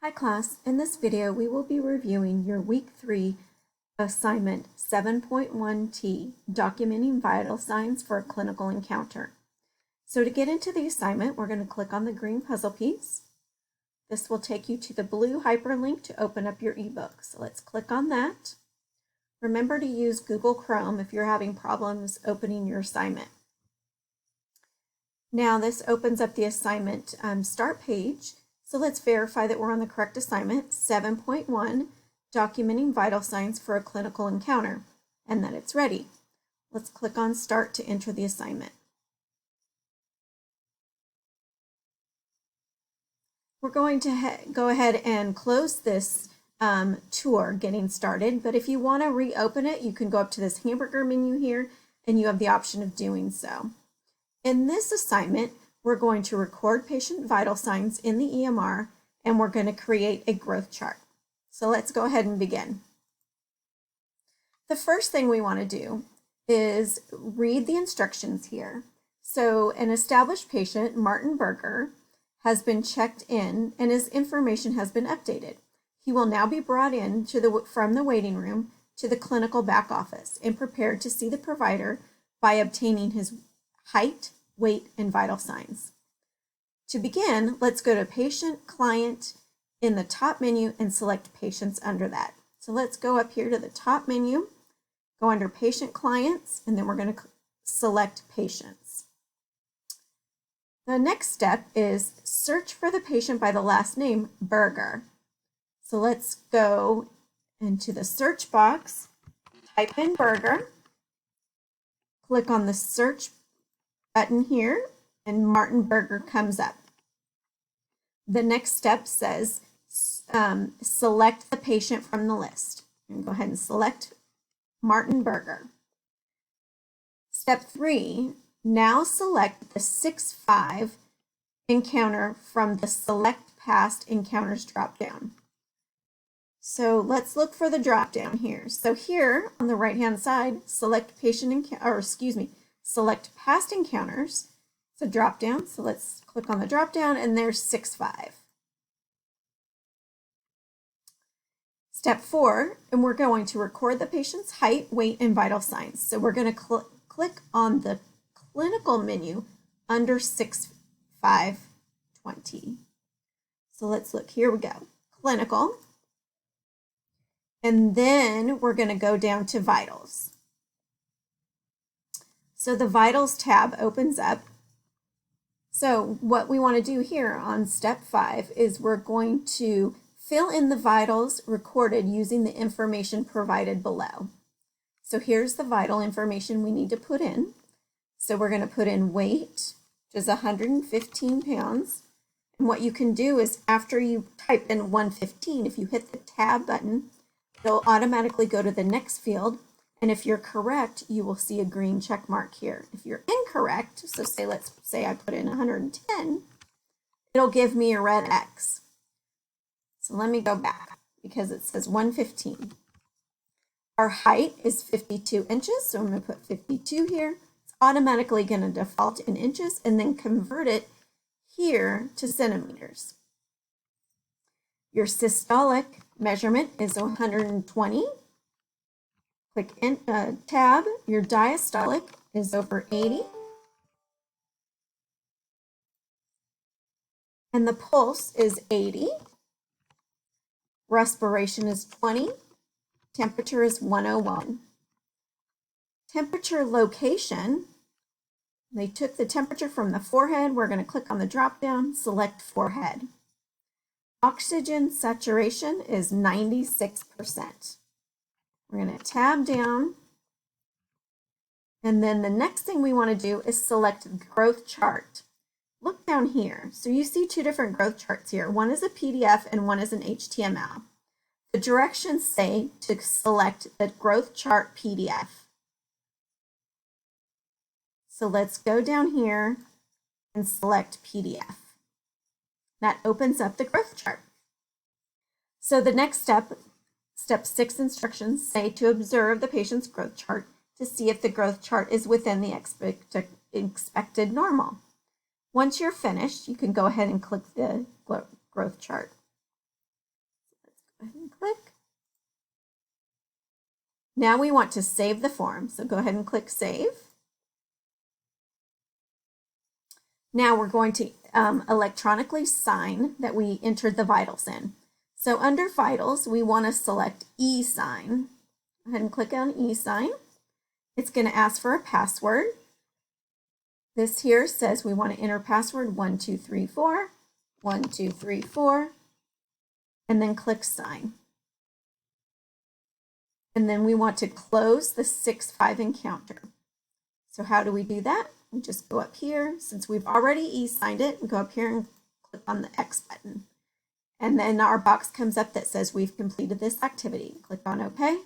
Hi class, in this video we will be reviewing your Week 3 assignment 7.1T, Documenting Vital Signs for a Clinical Encounter. So to get into the assignment, we're going to click on the green puzzle piece. This will take you to the blue hyperlink to open up your ebook. So let's click on that. Remember to use Google Chrome if you're having problems opening your assignment. Now this opens up the assignment start page. So let's verify that we're on the correct assignment, 7.1, Documenting Vital Signs for a Clinical Encounter, and that it's ready. Let's click on Start to enter the assignment. We're going to go ahead and close this tour getting started, but if you want to reopen it, you can go up to this hamburger menu here, and you have the option of doing so. In this assignment, we're going to record patient vital signs in the EMR, and we're going to create a growth chart. So let's go ahead and begin. The first thing we want to do is read the instructions here. So an established patient, Martin Berger, has been checked in and his information has been updated. He will now be brought in from the waiting room to the clinical back office and prepared to see the provider by obtaining his height, weight, and vital signs. To begin, let's go to Patient Client in the top menu and select Patients under that. So let's go up here to the top menu, go under Patient Clients, and then we're going to select Patients. The next step is search for the patient by the last name, Berger. So let's go into the search box, type in Berger, click on the search button here, and Martin Berger comes up. The next step says select the patient from the list. And go ahead and select Martin Berger. Step 3, now select the 6-5 encounter from the Select Past Encounters dropdown. So let's look for the dropdown here. So here on the right-hand side, select select past encounters. It's a drop down, so let's click on the drop down, and there's 6-5. Step 4, and we're going to record the patient's height, weight, and vital signs. So we're going to click on the clinical menu under 6-5-20. So let's look, here we go, clinical. And then we're going to go down to vitals. So the vitals tab opens up. So what we want to do here on step 5 is we're going to fill in the vitals recorded using the information provided below. So here's the vital information we need to put in. So we're going to put in weight, which is 115 pounds. And what you can do is after you type in 115, if you hit the tab button, it'll automatically go to the next field. And if you're correct, you will see a green check mark here. If you're incorrect, so let's say I put in 110, it'll give me a red X. So let me go back because it says 115. Our height is 52 inches, so I'm going to put 52 here. It's automatically going to default in inches and then convert it here to centimeters. Your systolic measurement is 120. Click in tab, your diastolic is over 80. And the pulse is 80. Respiration is 20. Temperature is 101. Temperature location, they took the temperature from the forehead. We're going to click on the drop down, select forehead. Oxygen saturation is 96%. We're going to tab down, and then the next thing we want to do is select growth chart. Look down here. So you see two different growth charts here. One is a PDF and one is an HTML. The directions say to select the growth chart PDF. So let's go down here and select PDF. That opens up the growth chart. So the next step, Step 6 instructions say to observe the patient's growth chart to see if the growth chart is within the expected normal. Once you're finished, you can go ahead and click the growth chart. Go ahead and click. Now we want to save the form, so go ahead and click Save. Now we're going to electronically sign that we entered the vitals in. So under Vitals, we want to select e-sign. Go ahead and click on e-sign. It's going to ask for a password. This here says we want to enter password 1234, 1234, and then click Sign. And then we want to close the 6-5 encounter. So how do we do that? We just go up here. Since we've already e-signed it, we go up here and click on the X button. And then our box comes up that says we've completed this activity. Click on OK.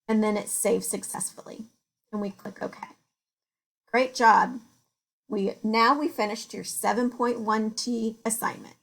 And then it's saved successfully. And we click OK. Great job. Now we finished your 7.1T assignment.